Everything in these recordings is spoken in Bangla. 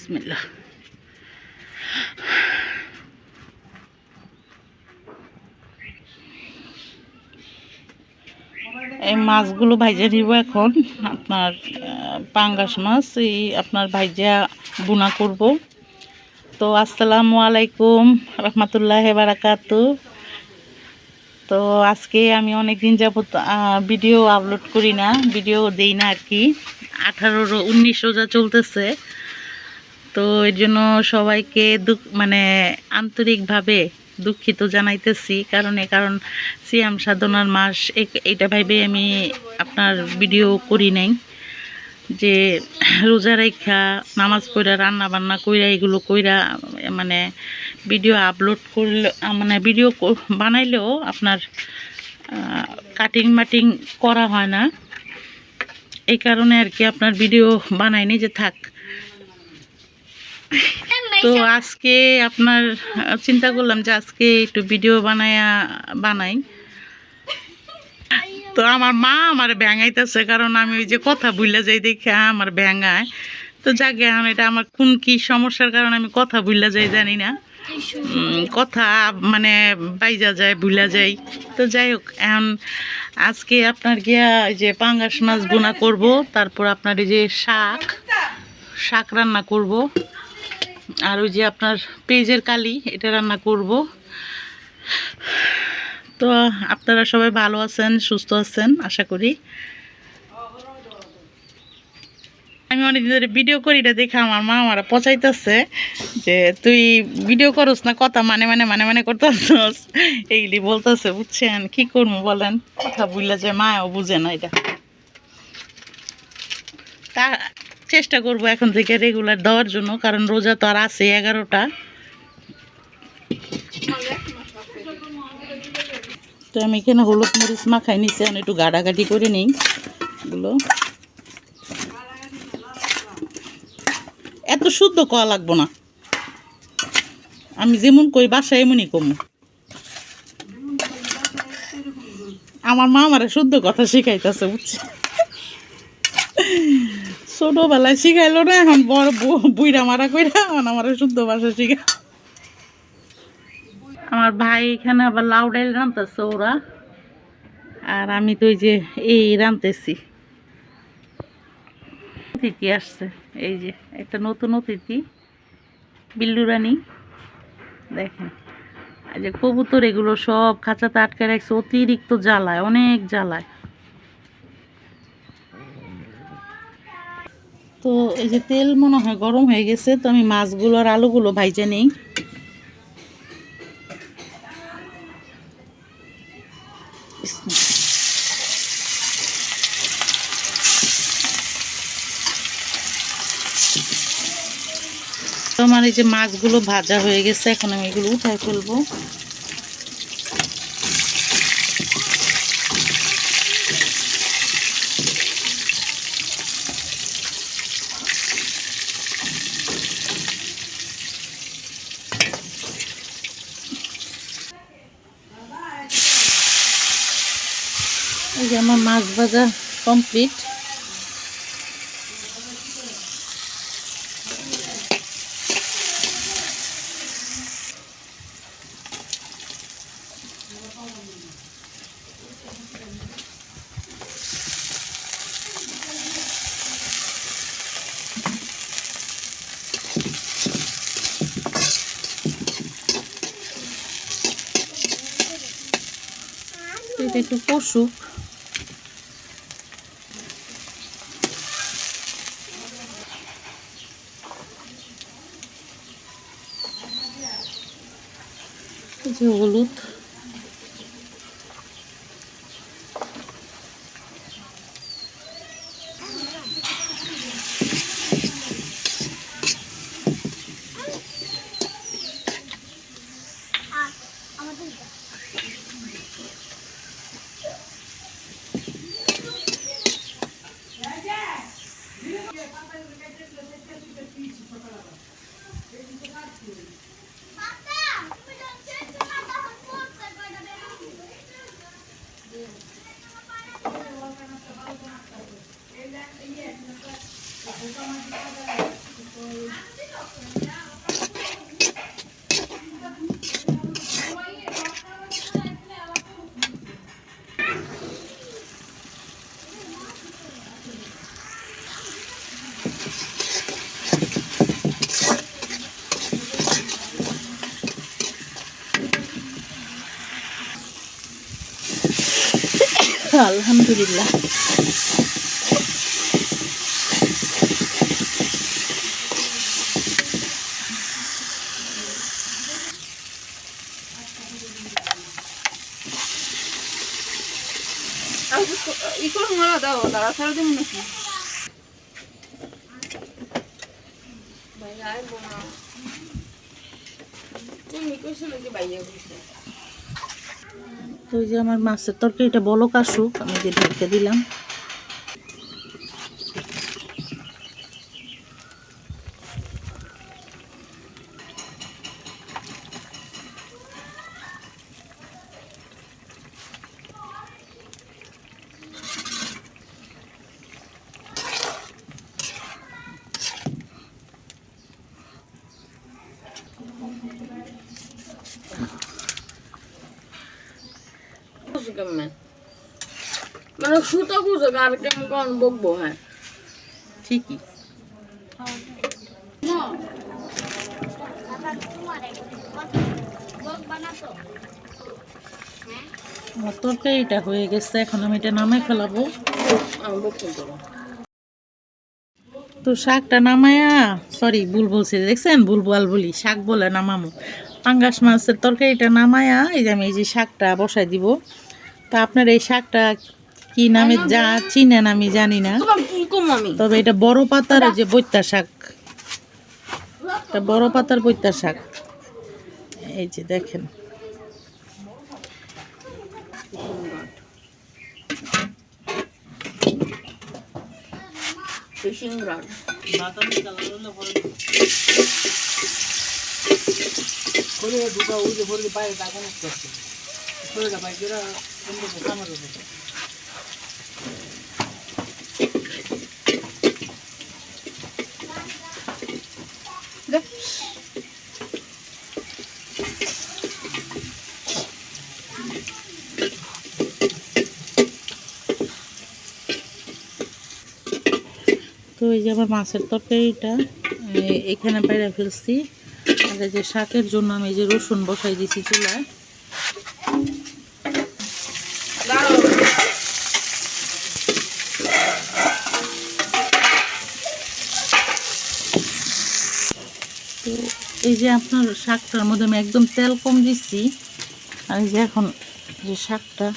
বিসমিল্লাহ। এই মাছগুলো ভাইজা দিব এখন। আপনার পাঙ্গাস মাছ এই আপনার ভাইজা বুনা করব। তো আসসালামু আলাইকুম রহমতুল্লাহি বারাকাতু। তো আজকে আমি অনেক দিন যাবত ভিডিও আপলোড করি না, ভিডিও দেই না আর কি। 18-19 রোজা চলতেছে, তো এর জন্য সবাইকে মানে আন্তরিকভাবে দুঃখিত জানাইতেছি। কারণ সিয়াম সাধনার মাস, এটা ভাইবে আমি আপনার ভিডিও করি নাই। যে রোজা রাইখা নামাজ পড়া রান্না বান্না কইরা এগুলো কইরা মানে ভিডিও আপলোড করলে মানে ভিডিও বানাইলেও আপনার কাটিং মাটিং করা হয় না। এই কারণে আর কি আপনার ভিডিও বানাইনি, যে থাক। তো আজকে আপনার চিন্তা করলাম যে আজকে একটু ভিডিও বানাই। তো আমার মা আমার ব্যাঙাইতেছে, কারণ আমি ওই যে কথা ভুলে যাই দেখে আমার ব্যাঙায়। তো যাকে এখন এটা আমার কোন কি সমস্যার কারণে আমি কথা ভুলে যাই জানি না, কথা মানে বাইজা যায়, ভুলা যাই। তো যাই হোক, এখন আজকে আপনার গিয়া যে পাঙ্গাস মাছ বোনা করব, তারপর আপনার এই যে শাক রান্না করব, আর ওই যে আপনার পেঁয়াজের কালি এটা রান্না করব। তো আপনারা সবাই ভালো আছেন, সুস্থ আছেন আশা করি। আমি অনেকদিন ধরে ভিডিও করি, এটা দেখে আমার মা আমারা পচাইতেছে যে তুই ভিডিও করস না, কথা মানে করতেছস, এইগুলি বলতেছে। বুঝছেন কি করবো বলেন, কথা বুঝলে যে মাও বুঝে না। এটা তা চেষ্টা করব এখন থেকে রেগুলার দেওয়ার জন্য, কারণ রোজা তো আর আছে 11টা। তো আমি এখানে হলুদ মরিচ মাখাই নিচ্ছি, আমি একটু গাড়াগাড়ি করে নিই এগুলো। এত শুদ্ধ কওয়া লাগবো না, আমি যেমন কই বাসায় এমনই কমু। আমার মা আমারে শুদ্ধ কথা শিখাইতেছে, বুঝছি। ছোটবেলায় শিখাইলো না, এখন বড় বুইরা মারা কইরা এখন আমার শুদ্ধ ভাষা শিখা। আমার ভাই এখানে আবার লাউ ডাইল রান্তাছে ওরা, আর আমি তো ওই যে এই রান্তেছি। অতিথি আসছে, এই যে একটা নতুন অতিথি বিল্লু রানী, দেখেন। এই যে কবুতর এগুলো সব খাঁচাতে আটকে রাখছে, অতিরিক্ত জ্বালায়, অনেক জ্বালায়। তো এই যে তেল মনে হয় গরম হয়ে গেছে, তো আমি মাছগুলো আর আলুগুলো ভাইজে নেই। তো আমার এই যে মাছগুলো ভাজা হয়ে গেছে, এখন আমি এগুলো উঠাই ফেলবো। এই যে আমার মাছ ভাজা কমপ্লিট। এটা একটু কষুক। হলুদ, আলহামদুলিল্লাহ। তো ওই যে আমার মাছের তরকারিটা বলক আসুক, আমি যে ঢেকে দিলাম। মানে সুতো বুঝো আর কেমন কোন বকবো। হ্যাঁ ঠিকই। আমার তরকারিটা হয়ে গেছে, এখন আমি এটা নামাই ফেলাবো। তো শাকটা নামায়া, সরি ভুল বলছি, দেখছেন ভুল বলি, শাক বলে নামামো। পাঙ্গাস মাছের তরকারিটা নামায়া এই যে আমি এই যে শাকটা বসাই দিব। তা আপনার এই শাকটা কি নামে যা চিনেন আমি জানি না, তবে এটা বড় পাতার ওই যে বৈত্যা শাক, এটা বড় পাতার বৈত্যা শাক। এই যে দেখেন, ফিশিং রড করে দুটো ওই যে ভরে পায়ে টাকা নষ্ট করছে শরীরটা পাই যেটা আমার তো এই যে আমার মাছের তরকারিটা এখানে বাইরে ফেলছি। আর এই যে শাকের জন্য আমি এই যে রসুন বসাই দিছি চুলায়। তো এই যে আপনার শাকটার মধ্যে আমি একদম তেল কম দিচ্ছি। আর এই যে এখন যে শাকটা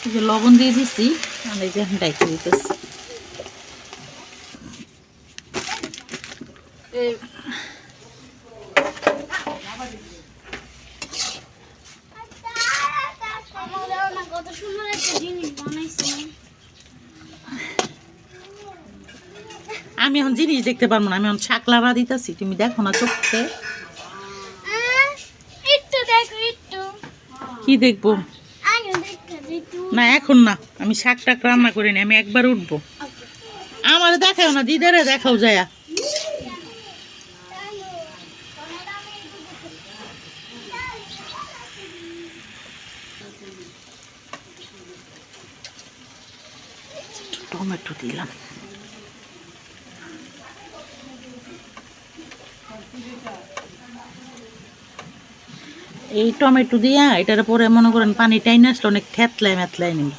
এই যে লবণ দিয়ে দিচ্ছি, আর এই যে ডাইকে দিতেছি। আমি এখন জিনিস দেখতে পারবো না, আমি এখন শাক লাড়া দিতেছি, তুমি দেখো না চোখে। কি দেখবো না এখন না, আমি শাকটা রান্না করে নি, আমি একবার উঠবো। আমার দেখাও না, দিদারে দেখাও যায়। টমেটো দিলাম, এই টমেটো দিয়া এটার পরে মনে করেন পানি টাইনে আসলে অনেক থেতলায় মেতলায় নিই,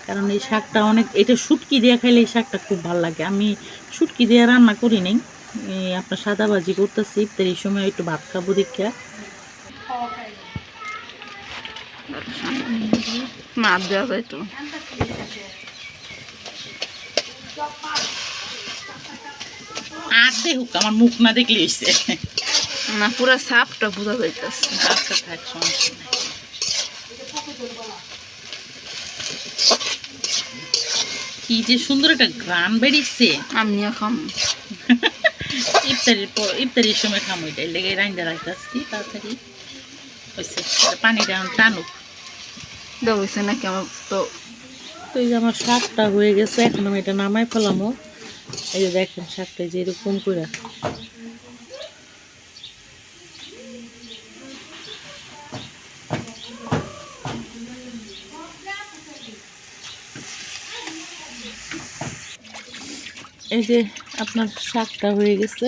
কারণ এই শাকটা অনেক, এটা শুটকি দিয়ে খাইলে এই শাকটা খুব ভালো লাগে। আমি শুটকি দিয়ে রান্না করি নাই, আপনার সাদা ভাজি করতেছি, ইফতারির এই সময় একটু ভাত খাবো দীক্ষা। মাছ দেওয়া যায় তো আর দেখুক, আমার মুখ না দেখলে হইছে না, পুরো সাপটা বোঝা যাইতেছে। আচ্ছা থাক, সমস্যা নাই। কি যে সুন্দর একটা ঘ্রাণ বেরিয়েছে, আমিও খাম। ইফতারির সময় খামো, এটাই লেগে রান্না রাখতেছি তাড়াতাড়ি হয়েছে। পানিটা টানুক দেওয়া নাকি আমার তো তো এই যে আমার শাকটা হয়ে গেছে, এখন আমি এটা নামাই ফেলামো। এই যে দেখেন শাকটা যে এরকম করে, এই যে আপনার শাকটা হয়ে গেছে।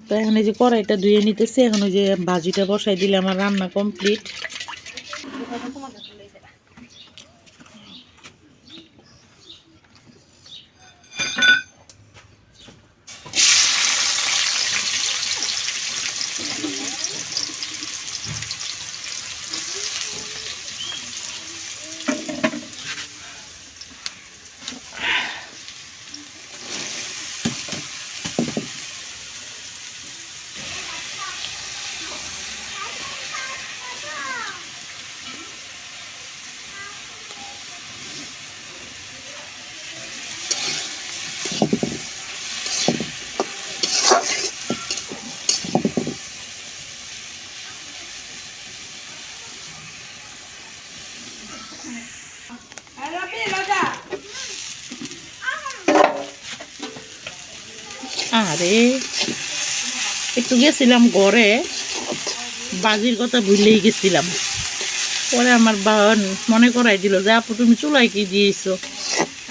তো এখন এই যে কড়াইটা ধুয়ে নিতেছে, এখন ওই যে ভাজিটা বসাই দিলে আমার রান্না কমপ্লিট। আরে একটু গেছিলাম ঘরে, বাজির কথা ভুলেই গেছিলাম। পরে আমার বাবা মনে করাই দিল যে আপু তুমি চুলাই কি দিয়েছো,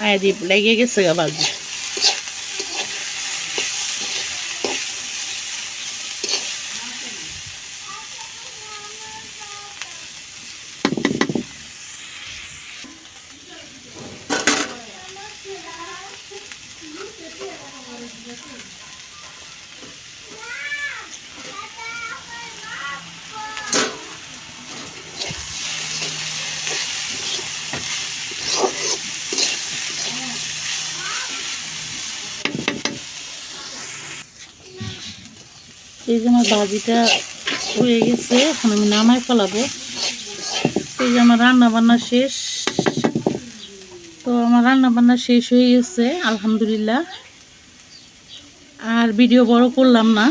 আয়া দিয়ে লেগে গেছে গা বাজি। এই যে আমার ভাজিটা হয়ে গেছে, এখন আমি নামাই ফেলাবো। এই যে আমার রান্না বান্না শেষ। তো আমার রান্না বান্না শেষ হয়ে গেছে আলহামদুলিল্লাহ। আর ভিডিও বড় করলাম না।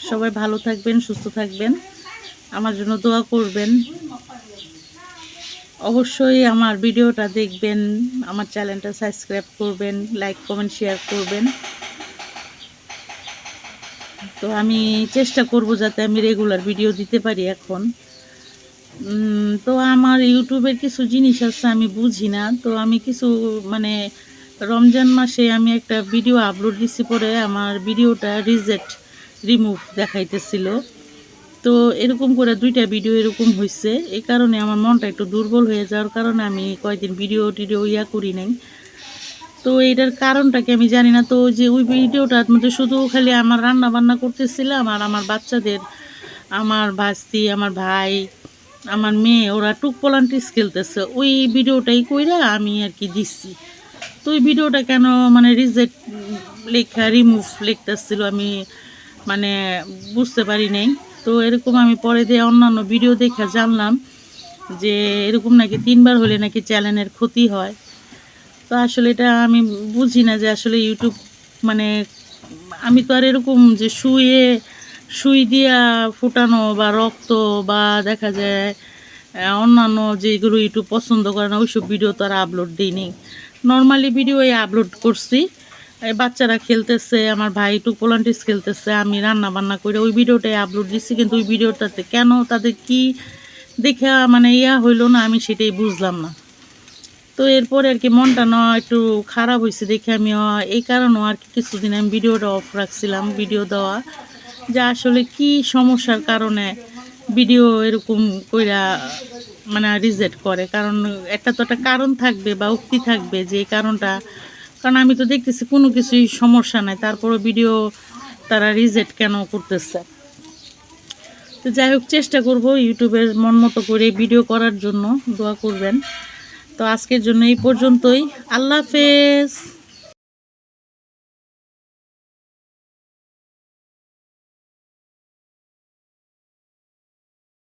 সবাই ভালো থাকবেন, সুস্থ থাকবেন, আমার জন্য দোয়া করবেন। অবশ্যই আমার ভিডিওটা দেখবেন, আমার চ্যানেলটা সাবস্ক্রাইব করবেন, লাইক কমেন্ট শেয়ার করবেন। তো আমি চেষ্টা করব যাতে আমি রেগুলার ভিডিও দিতে পারি এখন। তো আমার ইউটিউবের কিছু জিনিস আছে আমি বুঝি না। তো আমি কিছু মানে রমজান মাসে আমি একটা ভিডিও আপলোড দিছি, পরে আমার ভিডিওটা রিমুভ দেখাইতেছিল। তো এরকম করে 2টা ভিডিও এরকম হয়েছে। এই কারণে আমার মনটা একটু দুর্বল হয়ে যাওয়ার কারণে আমি কয়েকদিন ভিডিও করি নাই। তো এটার কারণটাকে আমি জানি না। তো যে ওই ভিডিওটার মধ্যে শুধু খালি আমার রান্না বান্না করতেছিলাম, আর আমার বাচ্চাদের, আমার ভাস্তি, আমার ভাই, আমার মেয়ে, ওরা টুকপলান্টিস খেলতেছে, ওই ভিডিওটাই কইরা আমি আর কি দিচ্ছি। তো ওই ভিডিওটা কেন মানে রিমুভ লিখতেছিল আমি মানে বুঝতে পারি নাই। তো এরকম আমি পরে দিয়ে অন্যান্য ভিডিও দেখে জানলাম যে এরকম নাকি 3বার হলে নাকি চ্যানেলের ক্ষতি হয়। তো আসলে এটা আমি বুঝি না যে আসলে ইউটিউব মানে আমি তো আর এরকম যে সুই দিয়া ফুটানো বা রক্ত বা দেখা যায় অন্যান্য যেগুলো ইউটিউব পছন্দ করে না ওইসব ভিডিও তো আর আপলোড দিইনি। নর্মালি ভিডিও আপলোড করছি, বাচ্চারা খেলতেছে, আমার ভাই টুকপলান্টিস খেলতেছে, আমি রান্না বান্না করে ওই ভিডিওটাই আপলোড দিচ্ছি। কিন্তু ওই ভিডিওটাতে কেন তাদের কি দেখা মানে হইলো না, আমি সেটাই বুঝলাম না। তো এরপরে আর কি মনটা একটু খারাপ হয়েছে দেখে আমি এই কারণেও আর কি কিছুদিন আমি ভিডিওটা অফ রাখছিলাম ভিডিও দেওয়া, যে আসলে কি সমস্যার কারণে ভিডিও এরকম কইরা মানে রিজেক্ট করে। কারণ একটা তো একটা কারণ থাকবে বা উক্তি থাকবে যে এই কারণটা, কারণ আমি তো দেখতেছি কোনো কিছুই সমস্যা নাই, তারপরে ভিডিও তারা রিজেক্ট কেন করতেছে। তো যাই হোক, চেষ্টা করব ইউটিউবের মন মতো করে ভিডিও করার জন্য, দোয়া করবেন। তো আজকের জন্য এই পর্যন্তই। আল্লাহ হাফেজ।